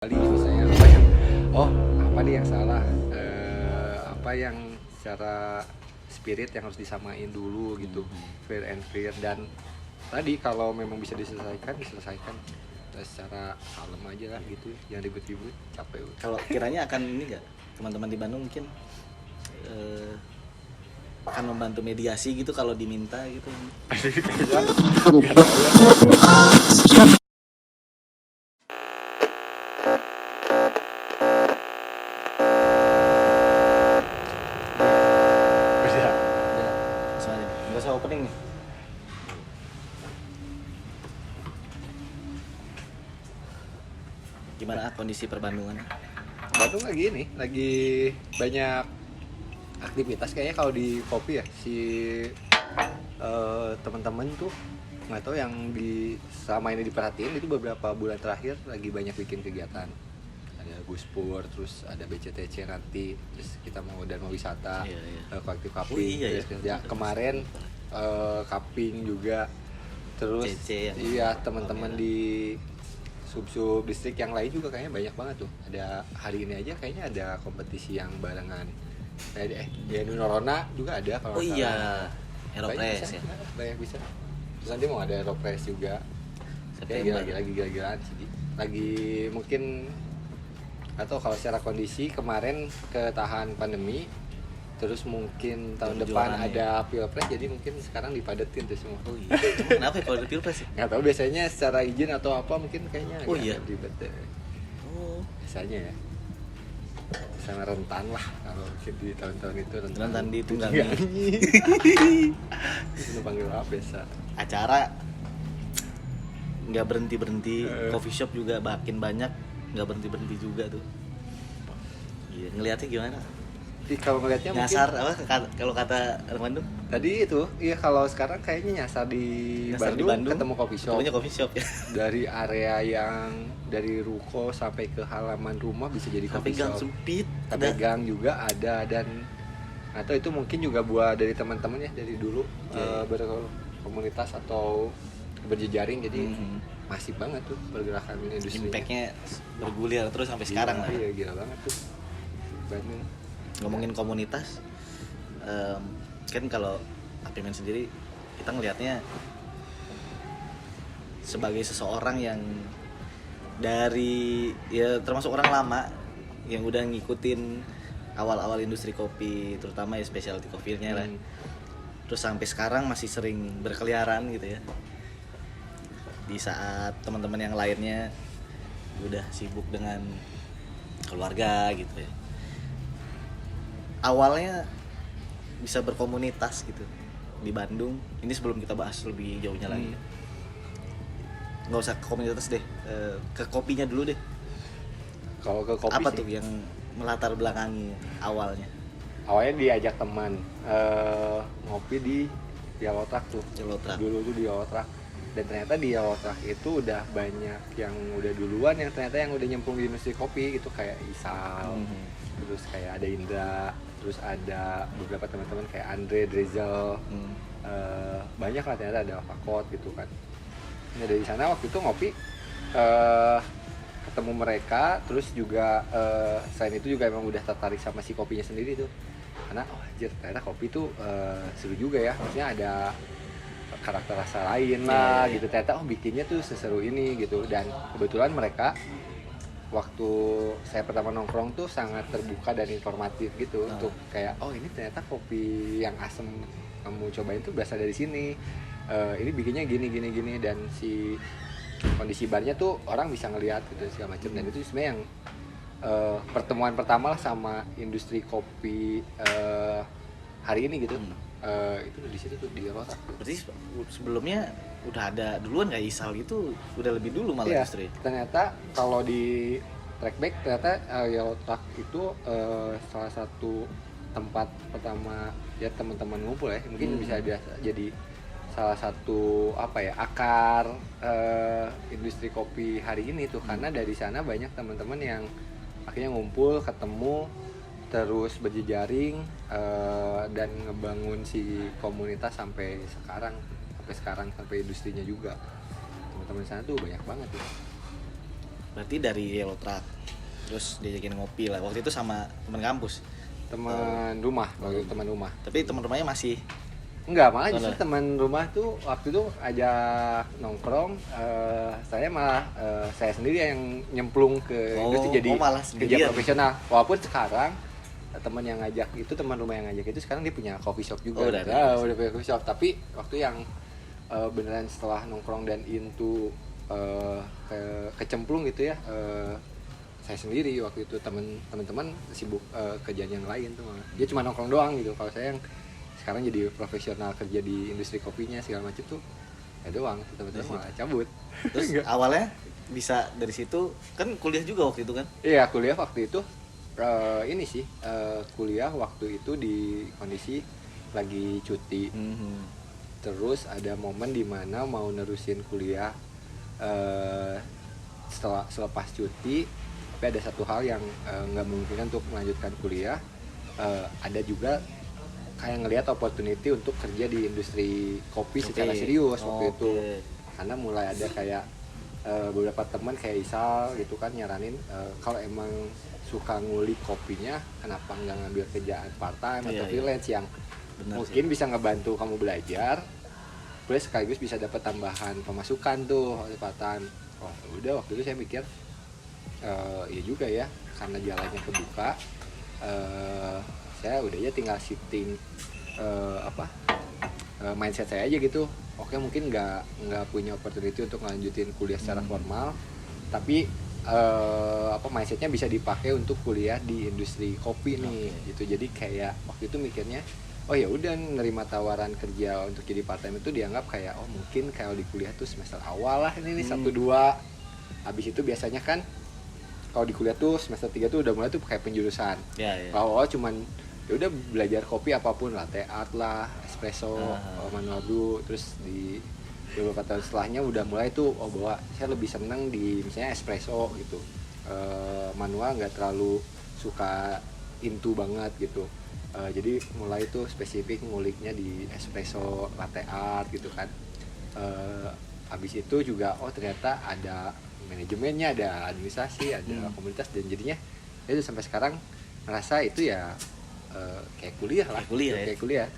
Kali misalnya apa yang apa nih yang salah, apa yang secara spirit yang harus disamain dulu gitu, fair and fair. Dan tadi kalau memang bisa diselesaikan secara kalem aja lah gitu, yang ribut-ribut capek. Kalau kiranya akan ini nggak, teman-teman di Bandung mungkin akan membantu mediasi gitu kalau diminta gitu. Bisa. Ya, soalnya nggak usah opening nih. Gimana kondisi perbandungan? Bandung lagi banyak aktivitas kayaknya. Kalau di kopi ya si teman-teman tuh nggak tahu yang selama ini diperhatiin itu beberapa bulan terakhir lagi banyak bikin kegiatan. Ada Guspur, terus ada BCTC nanti, terus kita mau Dharma Wisata, Iya, iya. kolektif Kaping. Oh, iya, ya. Terus ya kemarin Kaping juga, terus CC yang iya teman-teman di sub-sub distrik yang lain juga kayaknya banyak banget tuh. Ada hari ini aja kayaknya ada kompetisi yang barengan. Di Norona juga ada kalau Oh nggak iya, salah. Aeropress ya. Banyak bisa. Terus nanti mau ada Aeropress juga. Kayak September. gila-gilaan sih. Lagi mungkin atau kalau secara kondisi kemarin ketahan pandemi, terus mungkin tahun depan Kejuaraan ada Pilpres, jadi mungkin sekarang dipadetin tuh semua. Oh iya. Emang kenapa ya kalau di Pilpres ya? Nggak tahu, biasanya secara izin atau apa mungkin kayaknya Oh agak iya. ribet deh. Oh, Biasanya ya sangat rentan lah kalau mungkin di tahun-tahun itu rentan ditunggangi. Itu panggil apa biasa. Acara nggak berhenti coffee shop juga makin banyak, nggak berhenti juga tuh. Iya, ngelihatnya gimana? Jadi kalau ngelihatnya mungkin Nyasar apa kalau kata orang Bandung? tadi itu iya, kalau sekarang kayaknya nyasar di Nyasar di Bandung, Bandung, ketemu coffee shop. ketemunya coffee shop ya. Dari area yang dari ruko sampai ke halaman rumah bisa jadi Sampai coffee gang shop. sempit, Sampai ada. gang juga ada. Dan atau itu mungkin juga buat dari teman-teman ya dari dulu, berkomunitas atau berjejaring, jadi masif banget tuh pergerakan industri. Impact-nya bergulir terus sampai sekarang lah. Iya, gila banget tuh Bandung. Ngomongin komunitas, kan kalau Apimen sendiri kita ngelihatnya sebagai seseorang yang dari ya termasuk orang lama yang udah ngikutin awal-awal industri kopi, terutama ya specialty coffee-nya lah. Terus sampai sekarang masih sering berkeliaran gitu ya. Di saat teman-teman yang lainnya udah sibuk dengan keluarga gitu ya. Awalnya bisa berkomunitas gitu di Bandung. Ini sebelum kita bahas lebih jauhnya lagi. Nggak usah ke komunitas deh, ke kopinya dulu deh. Kalau ke kopi Apa sih, tuh yang melatar belakangi awalnya? awalnya diajak teman ngopi di Yellow Truck tuh. Celotrak. Dulu tuh di Yellow Truck. Dan ternyata di Yellow Truck itu udah banyak yang udah duluan, yang ternyata yang udah nyemplung di industri kopi gitu, kayak Isal, terus kayak ada Indra, terus ada beberapa teman-teman kayak Andre, Drizzle, banyak lah ternyata, ada Fakot gitu kan. Nah dari sana waktu itu ngopi, ketemu mereka, terus juga selain itu juga emang udah tertarik sama si kopinya sendiri tuh, karena anjir ternyata kopi tuh seru juga ya, maksudnya ada karakter rasa lain lah gitu, ternyata bikinnya tuh seseru ini gitu. Dan kebetulan mereka waktu saya pertama nongkrong tuh sangat terbuka dan informatif gitu, untuk kayak ini ternyata kopi yang asem kamu cobain tuh berasal dari sini, ini bikinnya gini, dan si kondisi barnya tuh orang bisa ngelihat gitu segala macam. Dan itu sebenarnya yang pertemuan pertama lah sama industri kopi hari ini gitu. Itu di situ tuh di Yellow Truck. Berarti sebelumnya udah ada duluan nggak Isal gitu, udah lebih dulu malah Iya, industri. ternyata kalau di track back ternyata Yellow Truck itu salah satu tempat pertama ya teman-teman ngumpul ya, mungkin bisa jadi salah satu akar industri kopi hari ini tuh, karena dari sana banyak teman-teman yang akhirnya ngumpul, ketemu, terus berjejaring, dan ngebangun si komunitas sampai sekarang sampai industrinya juga. Teman-teman sana tuh banyak banget tuh. Berarti dari Yellow Truck. Terus diajakin ngopi lah. Waktu itu sama teman kampus. Teman rumah, waktu itu teman rumah. Tapi teman rumahnya masih Enggak, malah justru teman rumah tuh waktu itu ajak nongkrong, saya malah saya sendiri yang nyemplung ke industri jadi malah kerja sendirian. profesional. Walaupun sekarang teman yang ngajak itu, teman rumah yang ngajak itu sekarang dia punya coffee shop juga. Udah punya coffee shop. Tapi waktu yang beneran setelah nongkrong dan into kecemplung gitu ya, saya sendiri waktu itu. Teman-teman sibuk kerjaan yang lain tuh malah. Dia cuma nongkrong doang gitu. Kalau saya yang sekarang jadi profesional kerja di industri kopinya segala macam tuh ya doang, teman-teman malah cabut. Terus awalnya bisa dari situ kan kuliah juga waktu itu kan? Iya, kuliah waktu itu ini sih kuliah waktu itu di kondisi lagi cuti. Terus ada momen dimana mau nerusin kuliah selepas cuti, tapi ada satu hal yang nggak memungkinkan untuk melanjutkan kuliah. Ada juga kayak ngelihat opportunity untuk kerja di industri kopi secara serius waktu itu, karena mulai ada kayak beberapa teman kayak Isal gitu kan nyaranin kalau emang suka ngulik kopinya, kenapa nggak ngambil kerjaan part time atau freelance yang mungkin bisa ngebantu kamu belajar, plus sekaligus bisa dapat tambahan pemasukan tuh part time. Oh udah, waktu itu saya mikir iya juga ya, karena jalannya kebuka. Saya udah ya tinggal shifting mindset saya aja gitu. Oke, mungkin nggak punya opportunity untuk lanjutin kuliah secara formal, tapi mindsetnya bisa dipakai untuk kuliah di industri kopi nih gitu. Jadi kayak waktu itu mikirnya, oh ya udah, nerima tawaran kerja untuk jadi part time itu dianggap kayak oh mungkin kalau di kuliah tuh semester awal lah ini 1-2. Habis itu biasanya kan kalau di kuliah tuh semester 3 tuh udah mulai tuh kayak penjurusan. Kalau cuman ya udah belajar kopi apapun, latte art lah, espresso, manual brew. Terus di beberapa tahun setelahnya udah mulai tuh bahwa saya lebih seneng di misalnya espresso gitu, manual nggak terlalu suka into banget gitu. Jadi mulai tuh spesifik nguliknya di espresso, latte art gitu kan. Habis itu juga ternyata ada manajemennya, ada administrasi, ada komunitas, dan jadinya itu sampai sekarang ngerasa itu ya kayak kuliah lah, kayak kuliah.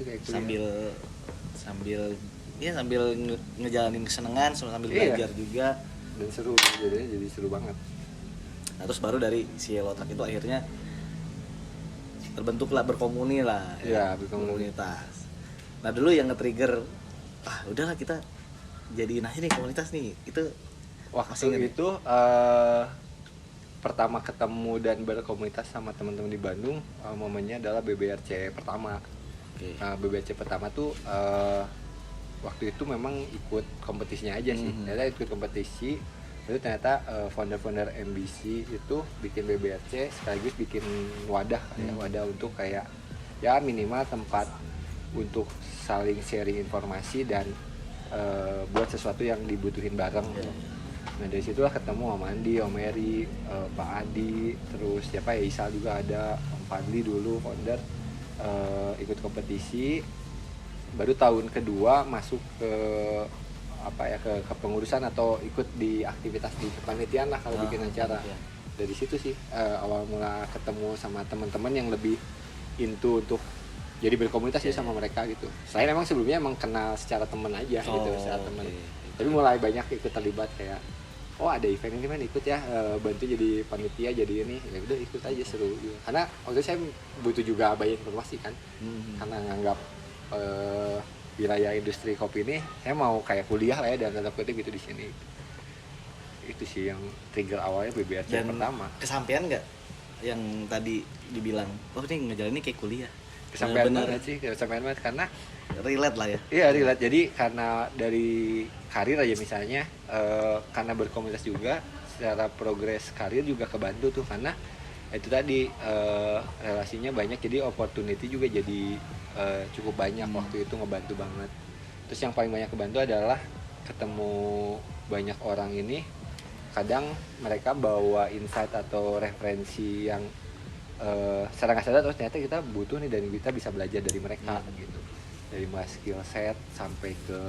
sambil ngejalanin kesenangan sambil belajar juga, dan seru, jadi seru banget. Nah, terus baru dari si Yellow Truck itu akhirnya terbentuklah berkomunitas. Nah dulu yang nge-trigger udahlah kita jadiin aja nih komunitas nih, itu waktu itu pertama ketemu dan berkomunitas sama teman-teman di Bandung, momennya adalah BBRC pertama. BBRC pertama tuh waktu itu memang ikut kompetisinya aja sih. Ternyata ikut kompetisi itu ternyata founder-founder MBC itu bikin BBRC sekaligus bikin wadah untuk kayak ya minimal tempat untuk saling sharing informasi dan buat sesuatu yang dibutuhin bareng. Nah dari situlah ketemu Om Andi, Om Eri, Pak Adi, terus siapa ya, Isal juga ada, Om Fadli dulu founder, ikut kompetisi. Baru tahun kedua masuk ke ke pengurusan atau ikut di aktivitas di kepanitiaan lah kalau bikin acara. Dari situ sih awal mula ketemu sama teman-teman yang lebih into untuk jadi berkomunitas ya sama mereka gitu. Selain emang sebelumnya emang kenal secara teman aja gitu, secara teman. Tapi mulai banyak ikut terlibat kayak ada event ini kan ikut ya, bantu jadi panitia, jadi ini ya udah ikut aja, seru gitu. Karena waktu itu saya butuh juga banyak informasi kan, karena nganggap wilayah industri kopi ini saya mau kayak kuliah lah ya, dan tanda kutip gitu di sini. Itu sih yang trigger awalnya BBRC pertama. Kesampean nggak yang tadi dibilang ini ngejalanin kayak kuliah? Kesampean banget sih, kesampean banget karena relate lah ya. Iya relate. Jadi karena dari karir aja misalnya, karena berkomunitas juga secara progres karir juga kebantu tuh, karena itu tadi relasinya banyak, jadi opportunity juga jadi cukup banyak. Waktu itu ngebantu banget. Terus yang paling banyak kebantu adalah ketemu banyak orang ini, kadang mereka bawa insight atau referensi yang secara nggak sadar terus ternyata kita butuh nih, dan kita bisa belajar dari mereka gitu, dari mulai skill set sampai ke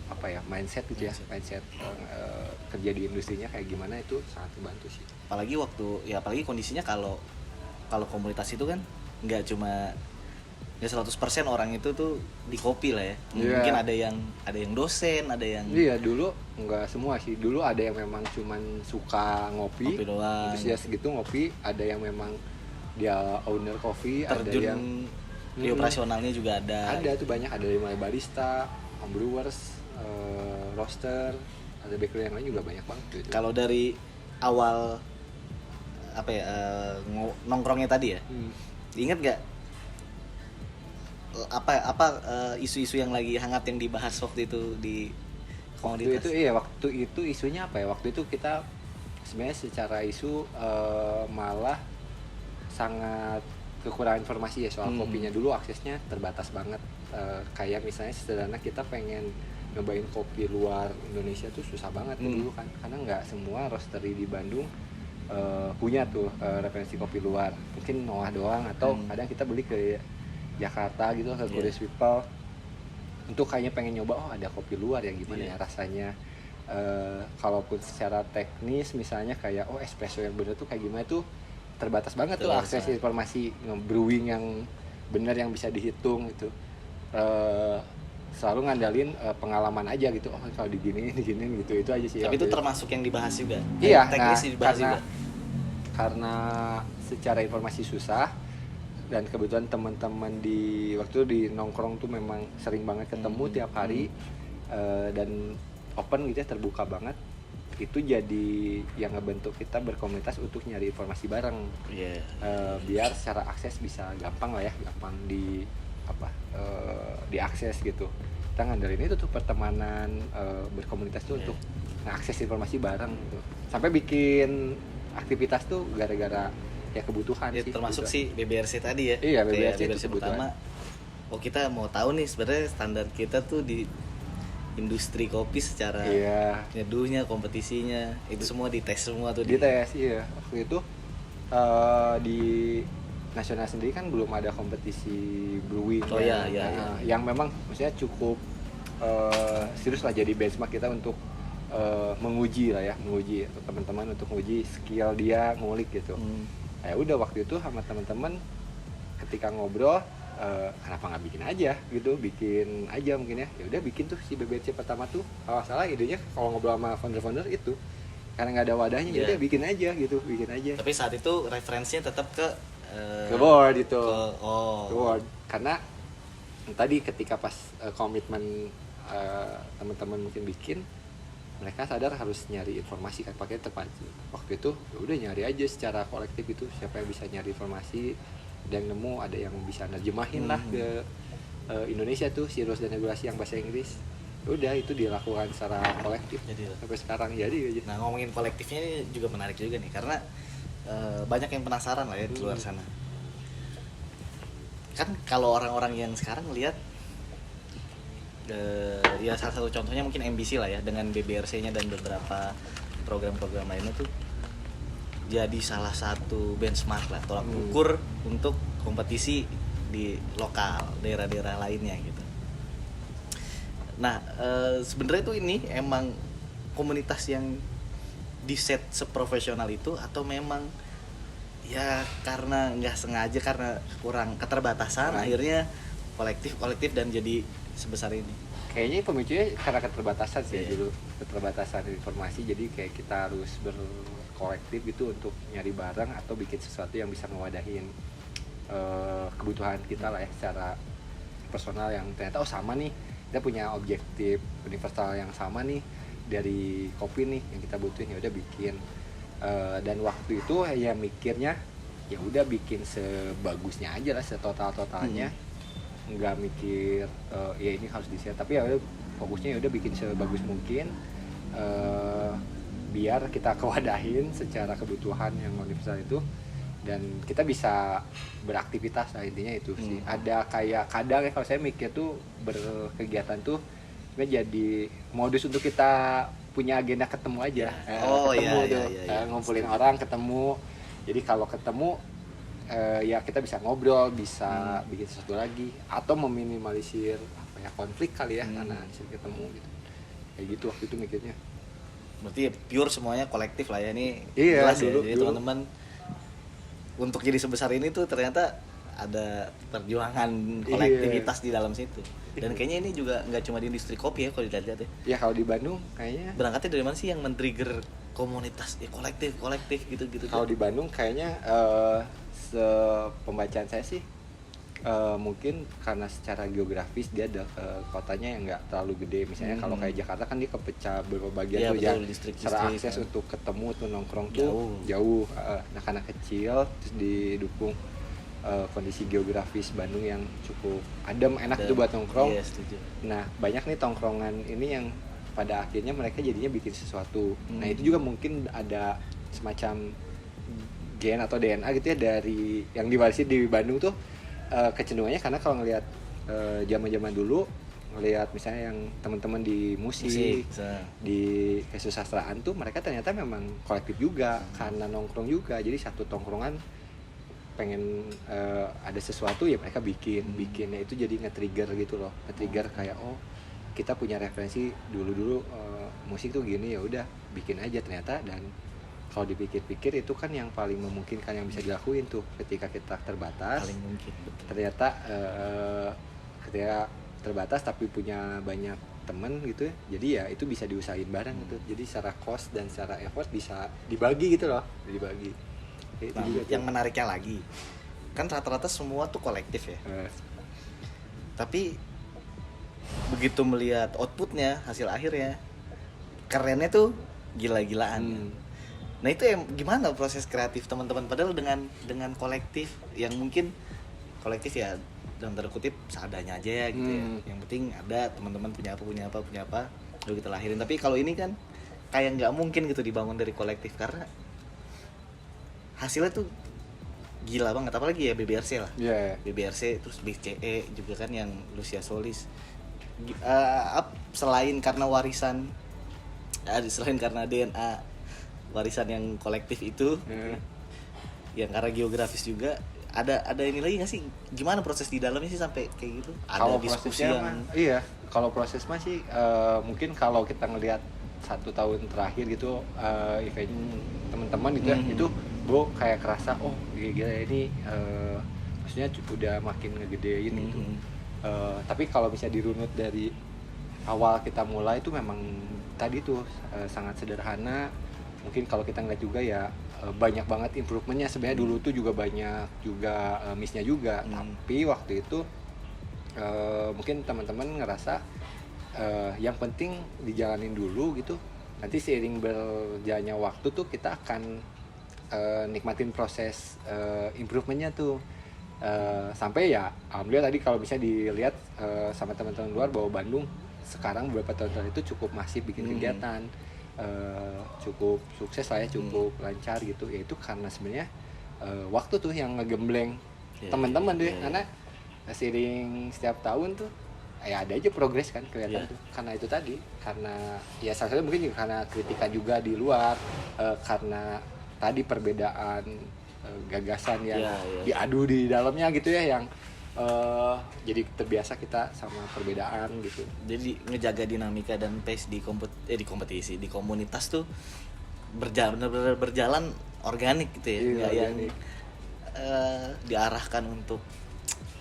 apa ya, mindset gitu ya, mindset kerja di industrinya kayak gimana, itu sangat membantu sih. Apalagi kondisinya kalau komunitas itu kan nggak cuma ya 100% orang itu tuh di kopi lah ya. Mungkin ada yang dosen, ada yang dulu nggak semua sih. Dulu ada yang memang cuman suka ngopi doang, antusias gitu ngopi, ada yang memang dia owner kopi, ada yang di operasionalnya juga ada tuh banyak, ada dari mulai barista, homebrewers, roaster, ada bakery yang lain juga banyak banget gitu. Kalau dari awal apa ya, nongkrongnya tadi ya, ingat gak isu-isu yang lagi hangat yang dibahas waktu itu di komunitas? Waktu itu isunya apa ya, waktu itu kita sebenarnya secara isu malah sangat kekurangan informasi ya soal kopinya. Dulu aksesnya terbatas banget, kayak misalnya sederhana kita pengen nyobain kopi luar Indonesia tuh susah banget dulu kan, karena nggak semua roastery di Bandung punya tuh referensi kopi luar. Mungkin Noah doang, atau kadang kita beli ke Jakarta gitu, ke Curious People untuk kayaknya pengen nyoba, oh ada kopi luar ya, gimana ya rasanya. Kalaupun secara teknis misalnya kayak espresso yang bener tuh kayak gimana tuh terbatas banget tuh akses informasi brewing yang bener yang bisa dihitung gitu. Selalu ngandalin pengalaman aja gitu, kalau diginiin gitu, itu aja sih. Tapi itu termasuk yang dibahas juga? Iya, teknis dibahas juga? Karena secara informasi susah, dan kebetulan teman-teman di waktu di nongkrong tuh memang sering banget ketemu tiap hari, dan open gitu ya, terbuka banget. Itu jadi yang ngebentuk kita berkomunitas untuk nyari informasi bareng, biar secara akses bisa gampang lah ya, gampang diakses gitu. Kita ngandelin itu tuh pertemanan, berkomunitas tuh untuk ngakses informasi bareng gitu. Sampai bikin aktivitas tuh gara-gara ya kebutuhan sih. Termasuk gitu. si BBRC tadi ya. Iya, BBRC itu pertama. Kita mau tahu nih sebenarnya standar kita tuh di industri kopi secara nyeduhnya, kompetisinya, itu semua dites semua tuh. Dites, iya. Waktu itu di nasional sendiri kan belum ada kompetisi brewing yang memang maksudnya cukup serius lah, jadi benchmark kita untuk menguji teman-teman, untuk menguji skill dia ngulik gitu. Ya udah, waktu itu sama teman-teman ketika ngobrol, kenapa nggak bikin aja mungkin ya udah bikin tuh si BBRC pertama tuh. Kalau salah idenya, kalau ngobrol sama founder itu karena nggak ada wadahnya, ya udah bikin aja. Tapi saat itu referensinya tetap ke board itu, ke board. Karena tadi ketika pas komitmen teman-teman mungkin bikin, mereka sadar harus nyari informasi kan, pakai terpacu. Waktu itu udah nyari aja secara kolektif itu, siapa yang bisa nyari informasi, ada yang nemu, ada yang bisa nerjemahin lah ke Indonesia tuh si rules dan regulasi yang bahasa Inggris. Udah, itu dilakukan secara kolektif sampai sekarang jadi aja. Nah, ngomongin kolektifnya ini juga menarik juga nih, karena banyak yang penasaran lah ya di luar sana. Kan kalau orang-orang yang sekarang lihat, ya salah satu contohnya mungkin MBC lah ya, dengan BBRC-nya dan beberapa program-program lainnya tuh jadi salah satu benchmark lah, tolak ukur untuk kompetisi di lokal, daerah-daerah lainnya gitu. Nah, sebenarnya tuh ini emang komunitas yang di set seprofesional itu, atau memang ya karena nggak sengaja, karena kurang keterbatasan akhirnya kolektif dan jadi sebesar ini? Kayaknya pemicunya karena keterbatasan sih dulu, keterbatasan informasi. Jadi kayak kita harus berkolektif gitu untuk nyari barang atau bikin sesuatu yang bisa ngewadahin kebutuhan kita lah ya, secara personal, yang ternyata sama nih, kita punya objektif universal yang sama nih dari kopi nih yang kita butuhin, ya udah bikin. Dan waktu itu ya mikirnya ya udah bikin sebagusnya aja lah, setotal-totalnya. Nggak mikir ya ini harus di-share, tapi ya udah fokusnya ya udah bikin sebagus mungkin, biar kita kewadahin secara kebutuhan yang universal itu, dan kita bisa beraktivitas lah, intinya itu sih. Ada kayak kadang ya kalau saya mikir tuh berkegiatan tuh jadi modus untuk kita punya agenda ketemu aja. Ngumpulin orang, ketemu. Jadi kalau ketemu ya kita bisa ngobrol, bisa bikin sesuatu lagi, atau meminimalisir konflik kali ya, karena sering ketemu gitu. kayak gitu waktu itu mikirnya. Berarti ya pure semuanya kolektif lah ya, ini Iya, jelas ya. dulu- Jadi dulu. teman-teman untuk jadi sebesar ini tuh ternyata ada perjuangan kolektivitas di dalam situ. Dan kayaknya ini juga nggak cuma di industri kopi ya kalau dilihat ya. Ya kalau di Bandung kayaknya, Berangkatnya dari mana sih yang men-trigger komunitas ya, kolektif gitu-gitu? kalau di Bandung kayaknya sepembacaan saya sih mungkin karena secara geografis dia ada kotanya yang nggak terlalu gede. Misalnya kalau kayak Jakarta kan dia kepecah beberapa bagian Iya, tuh betul, ya, distrik-distrik, secara akses kan. untuk ketemu tuh nongkrong tuh jauh. Nah karena kecil terus didukung kondisi geografis Bandung yang cukup adem, enak itu buat nongkrong. Iya, setuju. Nah banyak nih tongkrongan ini yang pada akhirnya mereka jadinya bikin sesuatu. Nah itu juga mungkin ada semacam gen atau DNA gitu ya dari yang diwarisi di Bandung tuh, kecenderungannya karena kalau ngelihat zaman-zaman dulu, ngelihat misalnya yang teman-teman di musik di kesusastraan tuh mereka ternyata memang kolektif juga karena nongkrong juga. Jadi satu tongkrongan pengen ada sesuatu ya mereka bikinnya itu jadi nge-trigger gitu loh, nge-trigger kayak oh kita punya referensi dulu musik tuh gini, ya udah bikin aja ternyata. Dan kalau dipikir-pikir itu kan yang paling memungkinkan yang bisa dilakuin tuh ketika kita terbatas. Paling mungkin, betul. Ternyata ketika terbatas tapi punya banyak temen gitu ya, jadi ya itu bisa diusahain bareng gitu. Jadi secara cost dan secara effort bisa dibagi gitu loh, dibagi. Ya, itu Nah, juga yang tuh. menariknya lagi kan rata-rata semua tuh kolektif ya. Tapi begitu melihat outputnya, hasil akhirnya, kerennya tuh gila-gilaan. Nah itu yang gimana proses kreatif teman-teman, padahal dengan kolektif yang mungkin kolektif ya dalam tanda kutip seadanya aja ya gitu ya. Yang penting ada teman-teman punya apa lalu kita lahirin. Tapi kalau ini kan kayak nggak mungkin gitu dibangun dari kolektif karena hasilnya tuh gila banget. Apalagi ya BBRC lah. Yeah. BBRC terus BCE juga kan yang Lucia Solis. Selain karena warisan, selain karena DNA warisan yang kolektif itu, yang karena geografis juga ada ini lagi nggak sih? Gimana proses di dalamnya sih sampai kayak gitu? Ada Kalau diskusi prosesnya yang iya, kalau proses mah sih mungkin kalau kita ngelihat 1 tahun terakhir gitu event teman-teman gitu ya, itu bro kayak kerasa oh gila ini maksudnya udah makin ngegedein gitu. Tapi kalau bisa dirunut dari awal kita mulai itu memang tadi tuh sangat sederhana. Mungkin kalau kita ngeliat juga ya banyak banget improvementnya sebenarnya. Dulu tuh juga banyak juga missnya juga. Tapi waktu itu mungkin teman-teman ngerasa yang penting dijalanin dulu gitu. Nanti seiring berjalannya waktu tuh kita akan nikmatin proses improvementnya tuh. Sampai ya alhamdulillah tadi kalau bisa dilihat sama teman-teman luar bahwa Bandung sekarang beberapa tahun terakhir itu cukup masif bikin kegiatan, cukup sukses lah ya, cukup lancar gitu. Ya itu karena sebenarnya waktu tuh yang ngegembleng teman-teman deh. Karena seiring setiap tahun tuh ya ada aja progres kan kelihatan tuh. Karena itu tadi, karena ya salah satu mungkin juga karena kritikan juga di luar, karena tadi perbedaan gagasan yang diadu di dalamnya gitu ya, yang jadi terbiasa kita sama perbedaan gitu. jadi ngejaga dinamika dan pace di kompetisi, di komunitas tuh benar-benar berjalan organik gitu ya. Nggak yang diarahkan untuk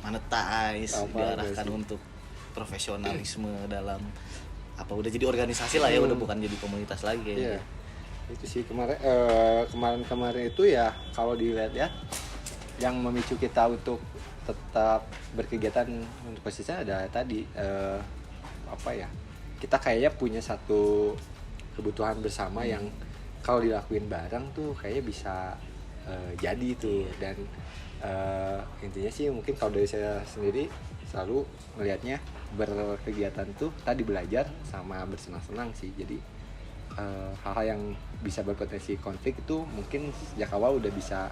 monetize, diarahkan untuk profesionalisme dalam apa, udah jadi organisasi lah ya, udah bukan jadi komunitas lagi ya. Itu sih kemarin itu ya kalau dilihat ya, yang memicu kita untuk tetap berkegiatan untuk konsisten ada tadi apa ya, kita kayaknya punya satu kebutuhan bersama yang kalau dilakuin bareng tuh kayaknya bisa jadi tuh. Dan intinya sih mungkin kalau dari saya sendiri selalu melihatnya berkegiatan tuh tadi belajar sama bersenang-senang sih. Jadi hal-hal yang bisa berpotensi konflik itu mungkin sejak awal udah bisa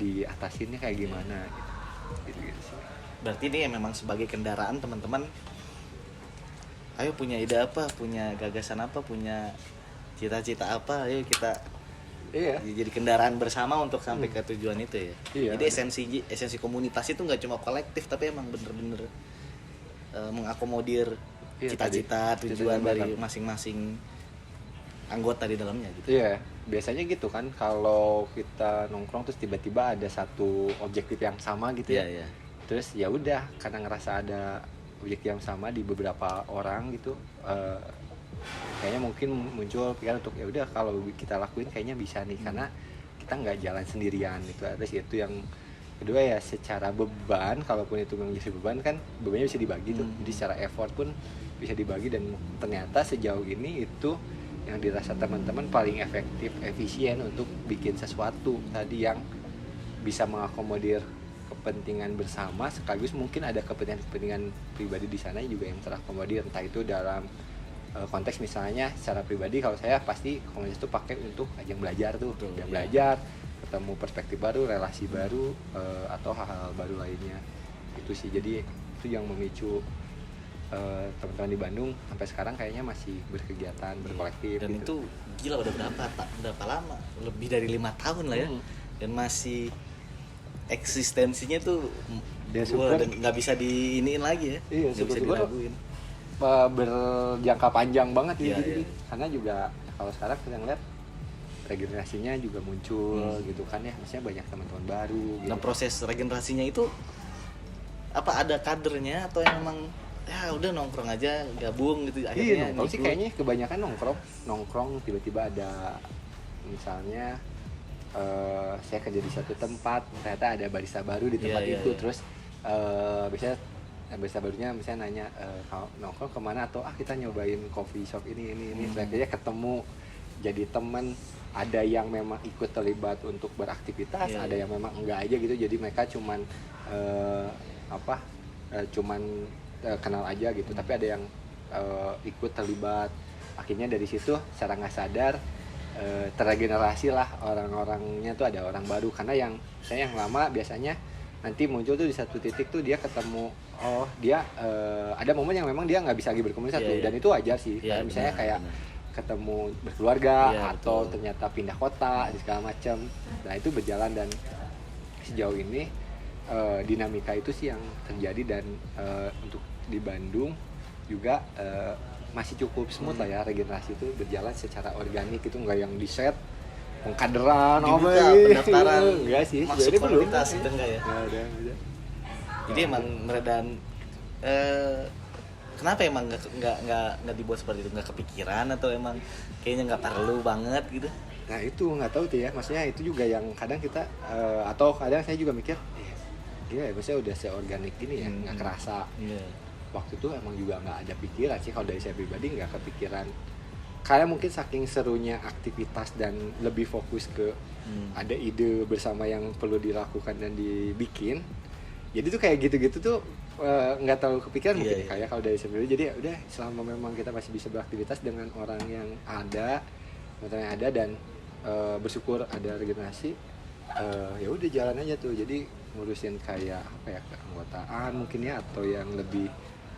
diatasinnya kayak gimana gitu sih. Berarti ini memang sebagai kendaraan teman-teman, ayo punya ide apa, punya gagasan apa, punya cita-cita apa, ayo kita jadi kendaraan bersama untuk sampai ke tujuan itu ya. Jadi esensi komunitas itu nggak cuma kolektif tapi emang bener-bener mengakomodir Iya, cita-cita tadi. tujuan Cita-cita dari batam. masing-masing anggota di dalamnya gitu. Iya, biasanya gitu kan kalau kita nongkrong terus tiba-tiba ada satu objektif yang sama gitu ya. Iya, iya. Terus ya udah karena ngerasa ada objektif yang sama di beberapa orang gitu, kayaknya mungkin muncul pikiran untuk ya udah kalau kita lakuin kayaknya bisa nih karena kita nggak jalan sendirian gitu. Terus itu yang kedua ya secara beban, kalaupun itu menjadi beban kan bebannya bisa dibagi tuh. Jadi secara effort pun bisa dibagi dan ternyata sejauh ini itu yang dirasa teman-teman paling efektif, efisien untuk bikin sesuatu tadi yang bisa mengakomodir kepentingan bersama sekaligus mungkin ada kepentingan pribadi di sana juga yang terakomodir, entah itu dalam konteks misalnya secara pribadi kalau saya pasti komunitas itu pakai untuk ajang belajar tuh, ajang belajar, ketemu perspektif baru, relasi baru, atau hal-hal baru lainnya. Itu sih, jadi itu yang memicu teman-teman di Bandung sampai sekarang kayaknya masih berkegiatan, berkolektif. Dan gitu. itu gila udah berapa lama? Lebih dari 5 tahun lah ya. Dan masih eksistensinya tuh dia super nggak bisa diiniin lagi ya. Iya, nggak bisa diraguin. Berjangka panjang banget ya, Iya. karena juga kalau sekarang kita ngeliat regenerasinya juga muncul gitu kan ya, maksudnya banyak teman-teman baru gitu. Nah, proses regenerasinya itu apa ada kadernya atau yang memang ya udah nongkrong aja gabung gitu Iya, nongkrong sih kayaknya kebanyakan nongkrong tiba-tiba ada misalnya saya kerja di satu tempat ternyata ada barista baru di tempat itu. Terus biasanya barista barunya misalnya nanya kalau nongkrong kemana atau kita nyobain coffee shop ini akhirnya ketemu jadi teman. Ada yang memang ikut terlibat untuk beraktivitas, ada yang memang enggak aja gitu, jadi mereka cuman kenal aja gitu, tapi ada yang ikut terlibat. Akhirnya dari situ secara nggak sadar terregenerasi lah orang-orangnya tuh, ada orang baru. Karena yang lama biasanya nanti muncul tuh di satu titik tuh dia ketemu, dia ada momen yang memang dia nggak bisa lagi berkomunikasi tuh, dan itu wajar sih. Karena misalnya kayak ketemu berkeluarga atau ternyata pindah kota dan segala macam. Nah itu berjalan, dan sejauh ini dinamika itu sih yang terjadi. Dan untuk di Bandung juga masih cukup smooth lah ya, regenerasi itu berjalan secara organik, itu nggak yang di set pengkaderan pendaftaran enggak sih, masuk komunitas itu enggak ya. Jadi emang meredan kenapa emang nggak dibuat seperti itu, nggak kepikiran atau emang kayaknya nggak perlu banget gitu? Nah itu nggak tahu tuh ya, maksudnya itu juga yang kadang kita atau kadang saya juga mikir gila ya, maksudnya udah seorganik gini ya, nggak kerasa. Waktu itu emang juga nggak ada pikiran sih, kalau dari saya pribadi nggak kepikiran, karena mungkin saking serunya aktivitas dan lebih fokus ke ada ide bersama yang perlu dilakukan dan dibikin, jadi tuh kayak gitu-gitu tuh nggak terlalu kepikiran mungkin kayak kalau dari saya pribadi. Jadi ya udah, selama memang kita masih bisa beraktivitas dengan orang yang ada, dan bersyukur ada regenerasi, ya udah jalan aja tuh. Jadi ngurusin kayak apa ya, keanggotaan mungkin ya, atau yang lebih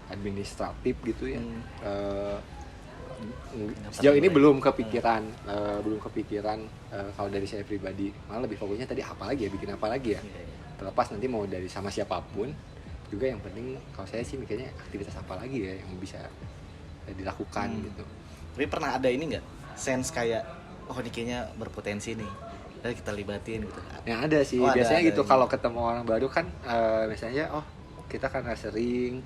administratif gitu ya. Sejauh ini belum kepikiran kalau dari saya pribadi. Malah lebih fokusnya tadi apa lagi ya, bikin apa lagi ya. Terlepas nanti mau dari sama siapapun juga, yang penting kalau saya sih mikirnya aktivitas apa lagi ya yang bisa dilakukan gitu. Tapi pernah ada ini nggak, sense kayak ini kayaknya berpotensi nih, jadi kita libatin gitu? Yang ada sih, biasanya ada gitu kalau ketemu orang baru kan, misalnya kita kan sering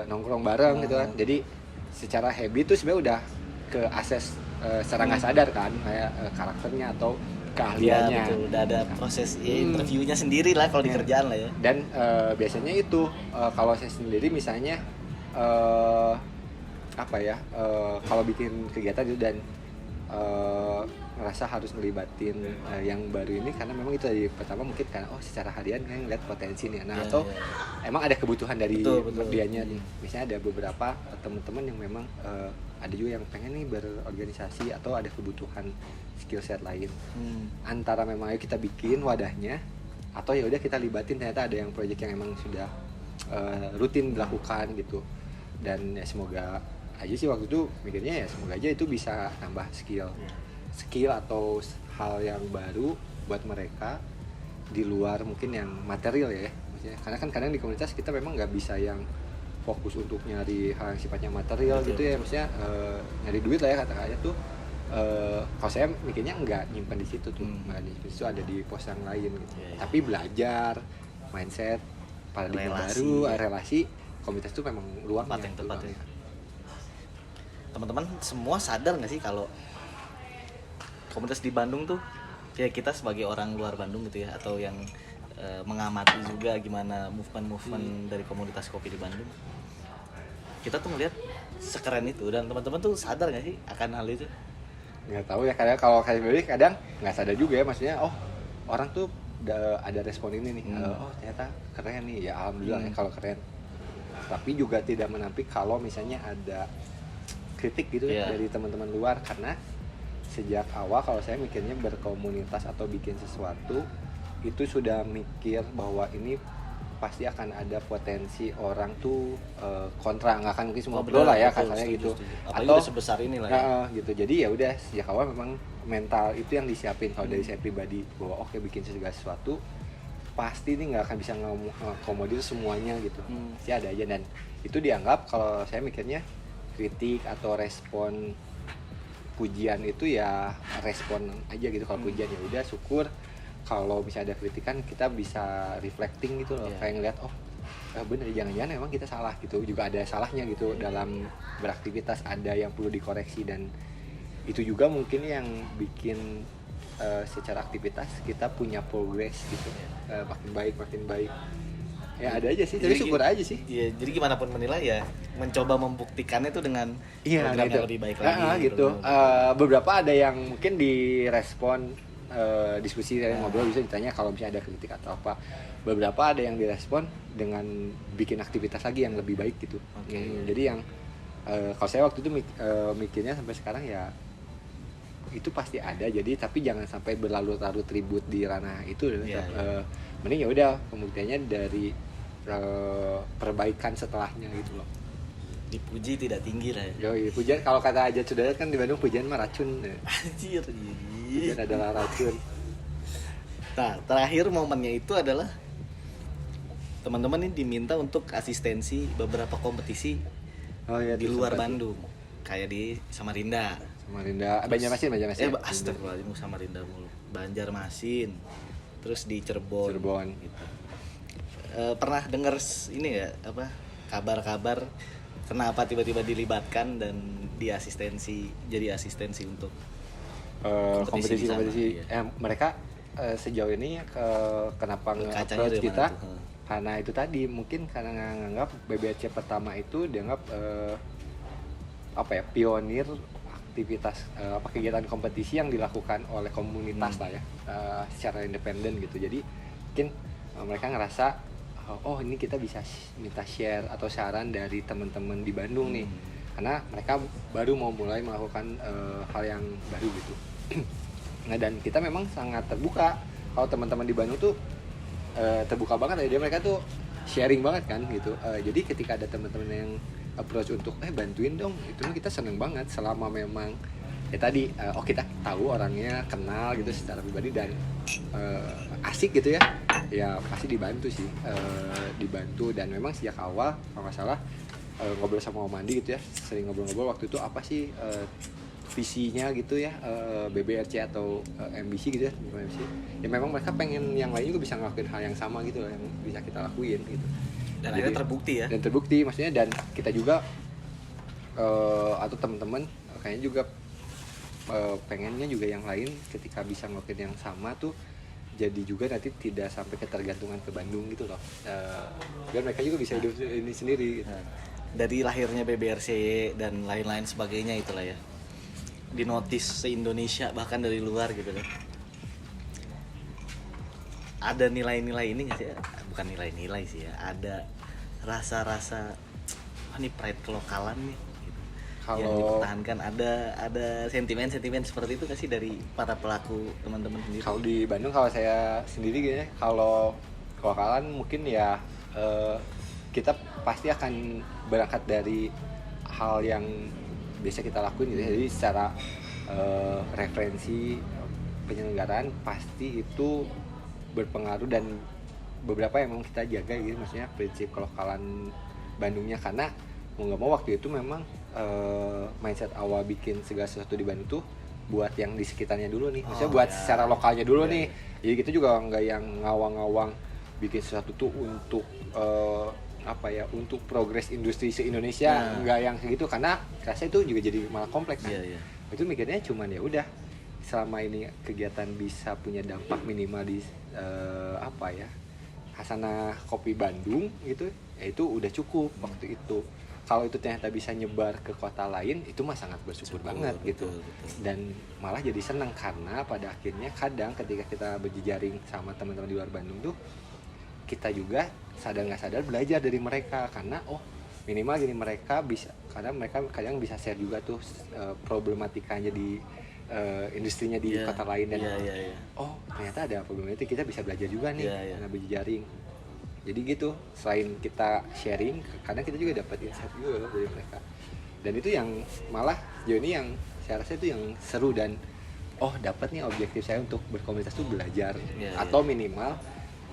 nongkrong bareng gitu kan, jadi secara habit tuh sebenarnya udah ke akses secara nggak sadar kan, kayak karakternya atau keahliannya. Ya, betul. Udah ada proses interviewnya sendiri lah kalau di kerjaan lah ya. Dan biasanya itu kalau saya sendiri misalnya kalau bikin kegiatan itu dan ngerasa harus ngelibatin yang baru ini, karena memang itu tadi pertama mungkin karena secara harian kan ngeliat potensi nih, emang ada kebutuhan dari dianya nih. Misalnya ada beberapa teman-teman yang memang ada juga yang pengen nih berorganisasi atau ada kebutuhan skill set lain. Antara memang ayo kita bikin wadahnya, atau ya udah kita libatin, ternyata ada yang proyek yang emang sudah rutin dilakukan gitu. Dan ya semoga aja sih waktu itu mikirnya ya semoga aja itu bisa nambah skill atau hal yang baru buat mereka di luar mungkin yang material ya. Maksudnya, karena kan kadang di komunitas kita memang nggak bisa yang fokus untuk nyari hal yang sifatnya material gitu ya, maksudnya nyari duit lah ya kata-katanya tuh. Kalau saya mikirnya nggak nyimpan di situ tuh, nggak nyimpan di situ, ada di pos yang lain gitu. Tapi belajar, mindset, paradigma baru, relasi, komunitas itu memang luangnya. Tempat yang tepat ya. Teman-teman semua sadar nggak sih kalau komunitas di Bandung tuh ya, kita sebagai orang luar Bandung gitu ya, atau yang mengamati juga gimana movement dari komunitas kopi di Bandung, kita tuh ngeliat sekeren itu, dan teman-teman tuh sadar nggak sih akan hal itu? Nggak tahu ya, kadang kalau kayak sendiri kadang nggak sadar juga ya, maksudnya oh orang tuh ada respon ini nih, oh ternyata keren nih ya, alhamdulillah ya kalau keren. Tapi juga tidak menampik kalau misalnya ada kritik gitu dari teman-teman luar, karena sejak awal kalau saya mikirnya berkomunitas atau bikin sesuatu itu sudah mikir bahwa ini pasti akan ada potensi orang tuh kontra, nggak akan mungkin semua bro lah ya katanya gitu. Atau sebesar ini lah ya. Gitu. Jadi ya udah sejak awal memang mental itu yang disiapin kalau dari saya pribadi, bahwa oke, bikin segala sesuatu pasti ini nggak akan bisa ngakomodir semuanya gitu. Pasti ada aja, dan itu dianggap, kalau saya mikirnya kritik atau respon pujian itu ya respon aja gitu. Kalau pujian ya udah syukur, kalau misalnya ada kritikan kita bisa reflecting gitu loh, kayak ngeliat oh bener, jangan-jangan emang kita salah gitu, juga ada salahnya gitu dalam beraktivitas, ada yang perlu dikoreksi, dan itu juga mungkin yang bikin secara aktivitas kita punya progress gitu, makin baik ya, ada aja sih, tapi syukur aja sih. Iya, jadi gimana pun menilai ya, mencoba membuktikannya itu dengan program gitu. yang lebih baik lagi gitu. Beberapa ada yang mungkin direspon, diskusi dari ngobrol bisa ditanya kalau misalnya ada kritik atau apa. Beberapa ada yang direspon dengan bikin aktivitas lagi yang lebih baik gitu. Jadi yang kalau saya waktu itu mikirnya sampai sekarang ya itu pasti ada, jadi tapi jangan sampai berlarut-larut ribut di ranah itu. Mending ya udah pembuktiannya dari perbaikan setelahnya gitu loh. Dipuji tidak tinggi lah ya. Yoi, pujian kalau kata aja sudah kan di Bandung, pujian mah racun. Anjir. Pujian adalah racun. Nah, terakhir momennya itu adalah teman-teman ini diminta untuk asistensi beberapa kompetisi di luar Bandung, kayak di Samarinda, Banjarmasin. Astagfirullahaladzim, Samarinda mulu. Banjarmasin, terus di Cirebon. Gitu. Pernah dengar ini ya, apa kabar-kabar kenapa tiba-tiba dilibatkan dan jadi asistensi untuk kompetisi? Mereka sejauh ini kenapa nge-approach kita? Karena itu tadi, mungkin karena nganggap BBRC pertama itu dianggap pionir aktivitas kegiatan kompetisi yang dilakukan oleh komunitas lah ya, secara independen gitu. Jadi mungkin mereka ngerasa oh ini kita bisa minta share atau saran dari teman-teman di Bandung nih, karena mereka baru mau mulai melakukan hal yang baru gitu. Nah, dan kita memang sangat terbuka, kalau teman-teman di Bandung tuh terbuka banget ya, dia mereka tuh sharing banget kan gitu. Jadi ketika ada teman-teman yang approach untuk bantuin dong, itu kita seneng banget, selama memang ya tadi kita tahu orangnya, kenal gitu secara pribadi, dan asik gitu ya pasti dibantu sih, dibantu. Dan memang sejak awal kalau nggak salah ngobrol sama Om Andi gitu ya, sering ngobrol-ngobrol waktu itu apa sih visinya gitu ya, BBRC atau MBC gitu ya, MBC. Ya memang mereka pengen yang lain juga bisa ngelakuin hal yang sama gitu, yang bisa kita lakuin gitu. Dan akhirnya terbukti ya. Dan terbukti maksudnya, dan kita juga atau teman-teman kayaknya juga pengennya juga yang lain ketika bisa ngelakuin yang sama tuh, jadi juga nanti tidak sampai ketergantungan ke Bandung gitu loh. Biar mereka juga bisa hidup ini sendiri gitu. Dari lahirnya BBRC dan lain-lain sebagainya itulah ya, dinotis se-Indonesia bahkan dari luar gitu kan. Ada nilai-nilai ini nggak sih? Bukan nilai-nilai sih ya, ada rasa-rasa ini pride kelokalan nih gitu. Yang dipertahankan, ada sentimen-sentimen seperti itu nggak sih dari para pelaku teman-teman sendiri? Kalau di Bandung, kalau saya sendiri gitu ya, kalau kelokalan mungkin ya kita pasti akan berangkat dari hal yang biasa kita lakuin gitu. Jadi secara referensi penyelenggaraan pasti itu berpengaruh, dan beberapa yang memang kita jaga gitu, maksudnya prinsip kelokalan Bandungnya, karena mau nggak mau waktu itu memang mindset awal bikin segala sesuatu di Bandung tuh buat yang di sekitarnya dulu nih, maksudnya buat secara lokalnya dulu nih. Jadi kita juga nggak yang ngawang-ngawang bikin sesuatu tuh untuk untuk progres industri se-Indonesia, nggak yang segitu, karena rasa itu juga jadi malah kompleks kan. Itu mikirnya cuman ya udah, selama ini kegiatan bisa punya dampak minimal di Hasanah Kopi Bandung gitu, ya itu udah cukup waktu itu. Kalau itu ternyata bisa nyebar ke kota lain, itu mah sangat bersyukur banget gitu. Dan malah jadi senang karena pada akhirnya kadang ketika kita berjejaring sama teman-teman di luar Bandung tuh, kita juga sadar nggak sadar belajar dari mereka, karena minimal gini, mereka bisa, karena mereka kadang bisa share juga tuh problematikanya di industrinya di kota lain, dan ternyata ada problematik, kita bisa belajar juga nih karena berjejaring. Jadi gitu, selain kita sharing, kadang kita juga dapat insight juga loh dari mereka. Dan itu yang malah sejauh ini yang saya rasa itu yang seru, dan dapat nih objektif saya untuk berkomunitas tuh belajar, atau minimal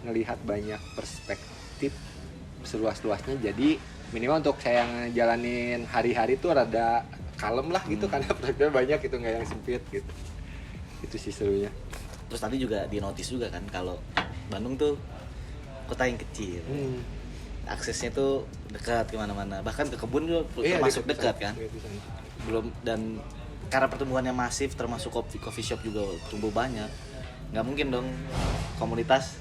ngelihat banyak perspektif seluas-luasnya. Jadi minimal untuk saya ngejalanin hari-hari tuh rada kalem lah gitu, karena perspektifnya banyak gitu, nggak yang sempit gitu. Itu sih serunya. Terus tadi juga di notice juga kan kalau Bandung tuh kota yang kecil, aksesnya tuh dekat kemana-mana, bahkan ke kebun juga termasuk dekat kan. Belum, dan karena pertumbuhannya masif, termasuk coffee shop juga tumbuh banyak, nggak mungkin dong komunitas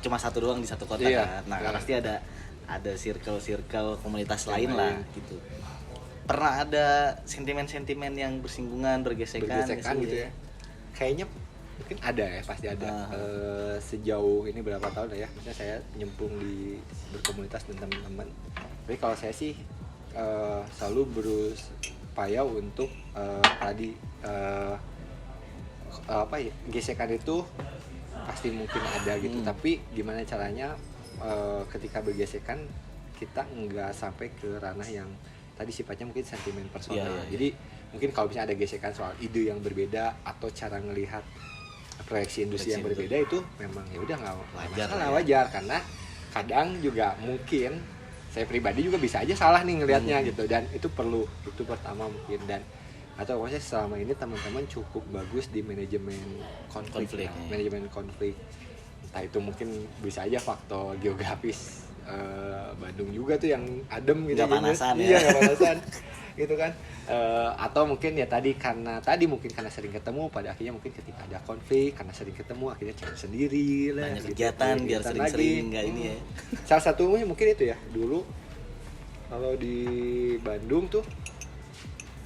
cuma satu doang di satu kota kan. Nah pasti ada circle komunitas lain lah gitu. Pernah ada sentimen yang bersinggungan, bergesekan gitu ya? Kayaknya mungkin ada ya, pasti ada. Sejauh ini berapa tahun lah ya, misalnya saya nyemplung di berkomunitas dengan teman-teman. Tapi kalau saya sih selalu berupaya untuk gesekan itu pasti mungkin ada gitu. Tapi gimana caranya ketika bergesekan kita nggak sampai ke ranah yang tadi sifatnya mungkin sentimen personal. Jadi mungkin kalau misalnya ada gesekan soal ide yang berbeda atau cara ngelihat proyeksi industri yang berbeda, itu memang ya udah nggak masalah, wajar. Karena kadang juga mungkin saya pribadi juga bisa aja salah nih ngelihatnya gitu, dan itu perlu, itu pertama mungkin. Dan atau maksudnya selama ini teman-teman cukup bagus di manajemen konflik. Manajemen konflik, entah itu mungkin bisa aja faktor geografis Bandung juga tuh yang adem gitu, nggak panasan nggak panasan gitu kan. Atau mungkin ya karena sering ketemu, pada akhirnya mungkin ketika ada konflik karena sering ketemu akhirnya cari sendiri lah, banyak kegiatan biar sering-sering nggak ini ya. Salah satunya mungkin itu ya, dulu kalau di Bandung tuh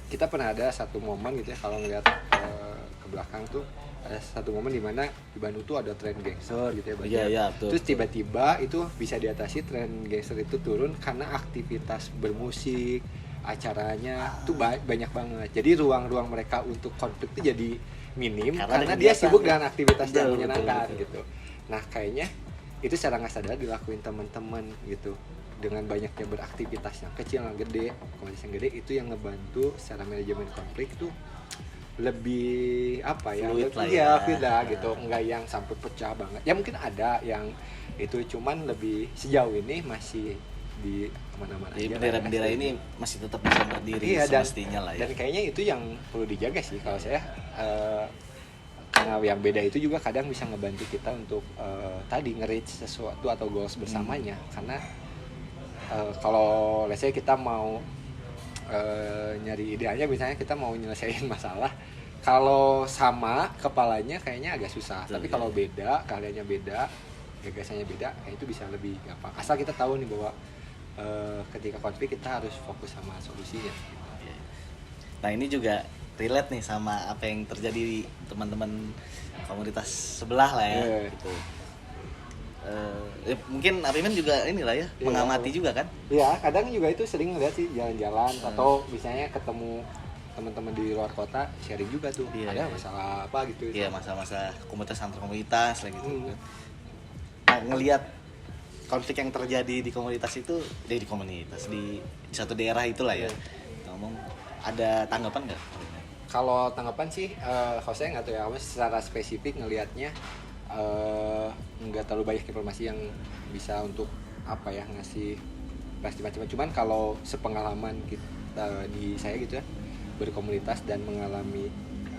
kita pernah ada satu momen gitu ya, kalau ngeliat ke belakang tuh ada satu momen di mana di Bandung tuh ada tren gangster gitu ya, betul. Terus tiba-tiba itu bisa diatasi, tren gangster itu turun karena aktivitas bermusik, acaranya tuh banyak banget. Jadi ruang-ruang mereka untuk konflik itu jadi minim karena dia sibuk dengan aktivitas yang menyenangkan gitu. Nah kayaknya itu secara nggak sadar dilakuin teman-teman gitu, dengan banyaknya beraktivitas yang kecil, yang gede, komunitas yang gede, itu yang ngebantu secara manajemen konflik itu lebih fluid lah gitu, nggak yang sampai pecah banget. Ya mungkin ada yang itu, cuman lebih sejauh ini masih di mana-mana. Jadi bendera-bendera ini masih tetap bisa berdiri semestinya lah ya. Dan kayaknya itu yang perlu dijaga sih kalau saya, karena yang beda itu juga kadang bisa ngebantu kita untuk tadi nge-reach sesuatu atau goals bersamanya. Karena kalau let's say kita mau nyari idealnya, misalnya kita mau nyelesain masalah, kalau sama kepalanya kayaknya agak susah. Tapi kalau beda, keahliannya beda, gagasannya beda, kayak itu bisa lebih gampang. Asal kita tahu nih bahwa ketika konflik kita harus fokus sama solusinya. Nah ini juga relate nih sama apa yang terjadi di teman-teman komunitas sebelah lah ya. Gitu. Mungkin Apimen juga inilah ya, mengamati juga kan? Iya, kadang juga itu sering ngeliat sih jalan-jalan atau misalnya ketemu teman-teman di luar kota, sharing juga tuh ada masalah apa gitu. Iya, masa-masa komunitas antar komunitas lah gitu. Nah, ngelihat konflik yang terjadi di komunitas itu, di komunitas di satu daerah itulah ya. Ngomong, ada tanggapan nggak? Kalau tanggapan sih, kalau saya nggak tahu ya, secara spesifik ngelihatnya nggak terlalu banyak informasi yang bisa untuk ngasih pasti macam-macam. Cuman kalau sepengalaman kita di saya gitu ya, berkomunitas dan mengalami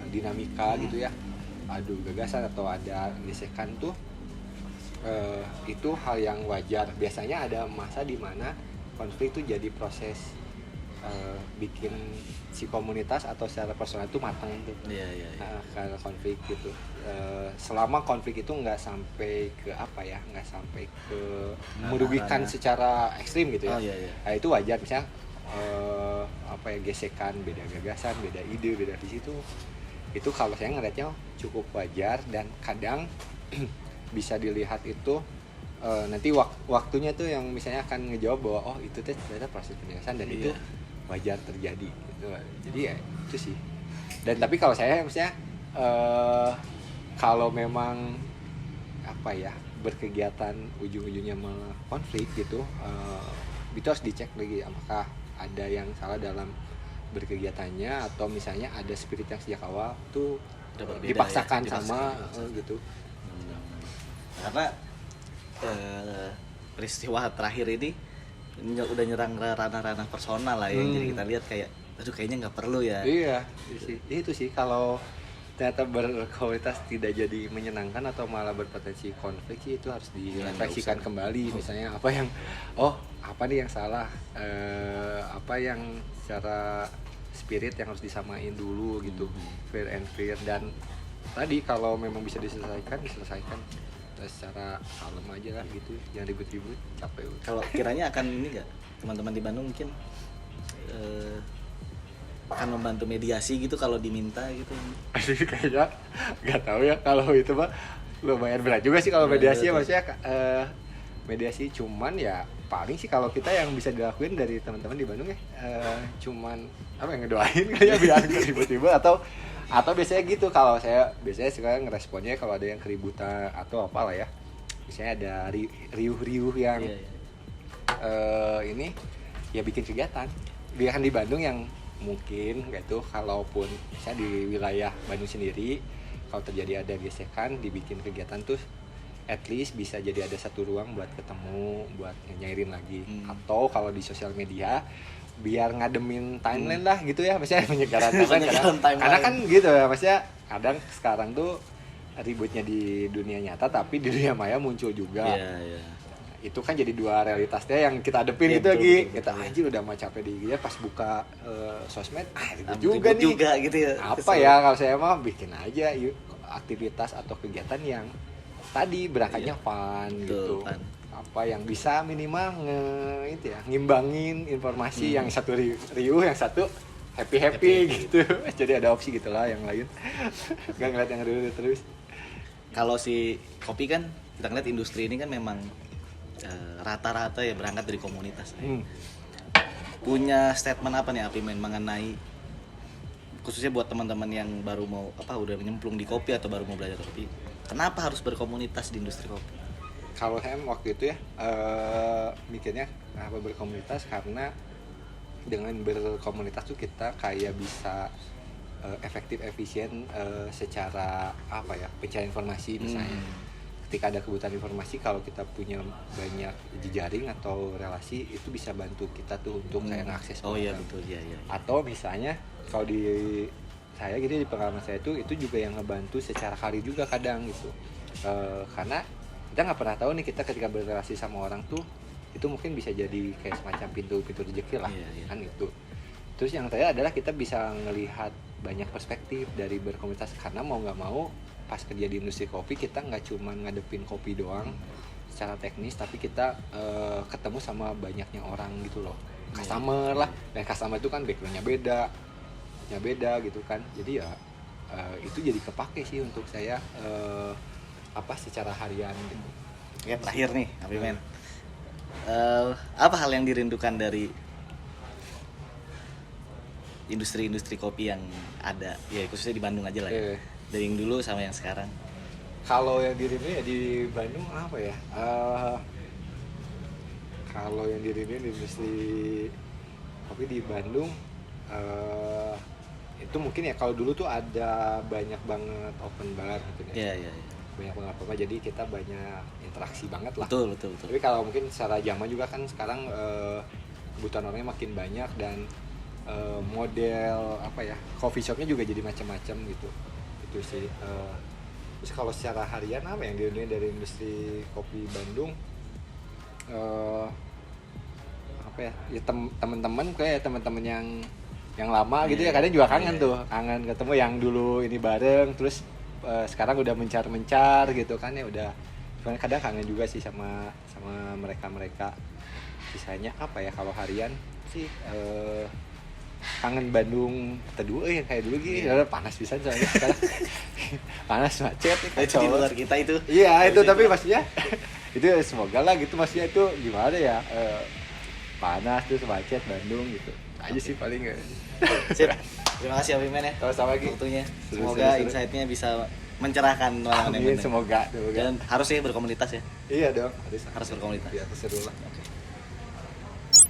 dinamika gitu ya, adu gagasan atau ada gesekan tuh itu hal yang wajar. Biasanya ada masa di mana konflik itu jadi proses bikin si komunitas atau secara personal itu matang tuh. Iya. Karena konflik gitu. Selama konflik itu nggak sampai ke apa ya, nggak sampai ke merugikan secara ekstrim gitu ya. Iya. Nah, itu wajar. Misalnya apa ya, gesekan, beda gagasan, beda ide, beda visi itu kalau saya ngeliatnya cukup wajar, dan kadang bisa dilihat itu nanti waktunya tuh yang misalnya akan ngejawab bahwa oh itu tuh ternyata proses penyelesaian dan itu wajar terjadi gitu. Jadi ya itu sih. Dan tapi kalau saya misalnya kalau memang apa ya, berkegiatan ujung-ujungnya malah konflik gitu, itu harus dicek lagi apakah ada yang salah dalam berkegiatannya, atau misalnya ada spirit yang sejak awal tuh dipaksakan ya? sama gitu. Karena peristiwa terakhir ini udah nyerang ranah-ranah personal lah ya. Jadi kita lihat kayak aduh kayaknya nggak perlu ya. Iya sih. Itu sih kalau ternyata berkomunitas tidak jadi menyenangkan atau malah berpotensi konflik sih, itu harus direfleksikan kembali. Misalnya apa yang apa nih yang salah, apa yang secara spirit yang harus disamain dulu gitu, fair and fair. Dan tadi kalau memang bisa diselesaikan secara kalem aja lah gitu, yang ribut-ribut capek. Kalau kiranya akan ini nggak, teman-teman di Bandung mungkin akan membantu mediasi gitu kalau diminta gitu? Kayaknya nggak tahu ya, kalau itu mah lumayan berat juga sih kalau mediasi ya, maksudnya mediasi. Cuman ya paling sih kalau kita yang bisa dilakuin dari teman-teman di Bandung ya cuman apa yang ngedoain kayak biar ribut-ribut atau biasanya gitu. Kalau saya biasanya sekarang ngeresponnya kalau ada yang keributan atau apalah ya, misalnya ada riuh-riuh yang ini ya bikin kegiatan. Biarkan di Bandung yang mungkin gitu, kalaupun misalnya di wilayah Bandung sendiri kalau terjadi ada gesekan, dibikin kegiatan tuh at least bisa jadi ada satu ruang buat ketemu, buat nyairin lagi. Atau kalau di sosial media biar ngademin timeline lah gitu ya, maksudnya penyegaran timeline. Karena kan gitu ya, maksudnya kadang sekarang tuh ributnya di dunia nyata tapi di dunia maya muncul juga. Iya. Itu kan jadi dua realitasnya yang kita hadepin gitu lagi. Kita anjir udah mah capek di dia pas buka sosmed, ribut juga nih. Gitu ya. Apa ya, kalau saya mah bikin aja yuk aktivitas atau kegiatan yang tadi berangkatnya fun gitu. Apa yang bisa minimal ngimbangin informasi, yang satu riuh, yang satu happy gitu. Jadi ada opsi gitulah yang lain. Gak ngeliat yang riuh terus. Kalau si kopi kan kita ngeliat industri ini kan memang rata-rata ya berangkat dari komunitas. Punya statement apa nih Apimen mengenai khususnya buat teman-teman yang baru mau udah nyemplung di kopi atau baru mau belajar kopi, kenapa harus berkomunitas di industri kopi? Kalau saya waktu itu ya mikirnya kenapa berkomunitas, karena dengan berkomunitas tuh kita kayak bisa efektif efisien secara pencarian informasi. Misalnya ketika ada kebutuhan informasi, kalau kita punya banyak jejaring atau relasi, itu bisa bantu kita tuh untuk kayak ngakses. Oh iya betul ya. Atau misalnya kalau di saya gitu, di pengalaman saya itu juga yang ngebantu secara karir juga kadang gitu, karena kita nggak pernah tahu nih, kita ketika berrelasi sama orang tuh itu mungkin bisa jadi kayak semacam pintu rezeki lah. Kan itu. Terus yang terakhir adalah kita bisa ngelihat banyak perspektif dari berkomunitas, karena mau nggak mau pas kerja di industri kopi kita nggak cuma ngadepin kopi doang secara teknis, tapi kita ketemu sama banyaknya orang gitu loh, customer lah, dan customer itu kan backgroundnya beda gitu kan. Jadi ya itu jadi kepake sih untuk saya secara harian gitu. Ya terakhir nih Apimen, apa hal yang dirindukan dari industri kopi yang ada ya, khususnya di Bandung aja lah ya, dari yang dulu sama yang sekarang? Kalau yang dirindu ya di Bandung apa ya, kalau yang dirindu di industri kopi di Bandung itu mungkin ya, kalau dulu tuh ada banyak banget open bar gitu ya. Iya. banyak banget apa, jadi kita banyak interaksi banget lah. Betul, betul, betul. Tapi kalau mungkin secara zaman juga kan sekarang kebutuhan orangnya makin banyak dan model apa ya, coffee shopnya juga jadi macam-macam gitu. Itu sih. Terus kalau secara harian apa yang dilihat dari industri kopi Bandung, apa ya, ya teman-teman kayak teman-teman yang lama gitu ya, kadang juga kangen tuh, kangen ketemu yang dulu ini bareng, terus sekarang udah mencar gitu kan ya, udah cuman kadang kangen juga sih sama mereka. Sisanya apa ya, kalau harian sih kangen Bandung kedua ya, kayak dulu gitu. Panas pisan soalnya sekarang. Panas, macet Itu di luar kita itu. iya itu, tapi maksudnya itu semoga lah gitu, maksudnya itu gimana ya, panas terus macet Bandung gitu aja sih paling. Sip. Terima kasih Abimen ya. Sama-sama lagi. Waktunya. Seru. Semoga insight-nya bisa mencerahkan orang-orang yang Amin, mendengar. semoga. Dan harus ya berkomunitas ya. Iya dong, Harus berkomunitas. Biar seru lah.